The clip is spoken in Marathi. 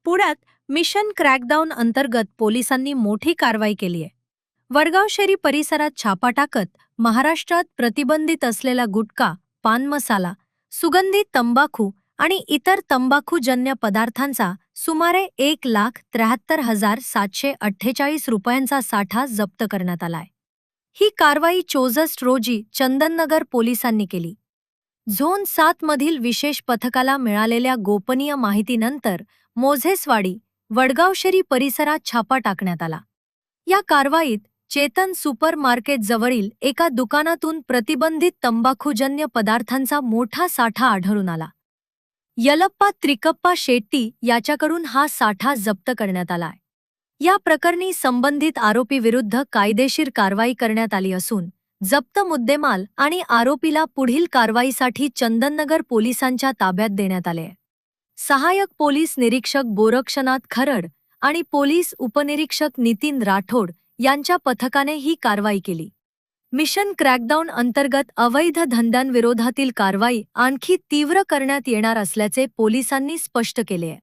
पुण्यात मिशन क्रॅकडाऊन अंतर्गत पोलिसांनी मोठी कारवाई केली आहे. वडगाव शेरी परिसरात छापा टाकत महाराष्ट्रात प्रतिबंधित असलेला गुटखा, पान मसाला, सुगंधित तंबाखू आणि इतर तंबाखूजन्य पदार्थांचा सुमारे 1,73,748 रुपयांचा साठा जप्त करण्यात आलाय. ही कारवाई 24 रोजी चंदननगर पोलिसांनी केली. झोन 7 मधील विशेष पथकाला मिळालेल्या गोपनीय माहितीनंतर मोझेसवाडी, वडगावशेरी परिसरात छापा टाकण्यात आला. या कारवाईत चेतन सुपर मार्केट जवळील एका दुकानातून प्रतिबंधित तंबाखूजन्य पदार्थांचा मोठा साठा आढळून आला. यलप्पा त्रिकप्पा शेट्टी याच्याकडून हा साठा जप्त करण्यात आलाय. या प्रकरणी संबंधित आरोपीविरुद्ध कायदेशीर कारवाई करण्यात आली असून जप्त मुद्देमाल आणि आरोपीला पुढील कारवाईसाठी चंदननगर पोलिसांच्या ताब्यात देण्यात आले. सहाय्यक पोलीस निरीक्षक गोरक्षनाथ खरड आणि पोलीस उपनिरीक्षक नितीन राठोड यांच्या पथकाने ही कारवाई केली. मिशन क्रॅकडाऊन अंतर्गत अवैध धंद्यांविरोधातील कारवाई आणखी तीव्र करण्यात येणार असल्याचे पोलिसांनी स्पष्ट केले आहे.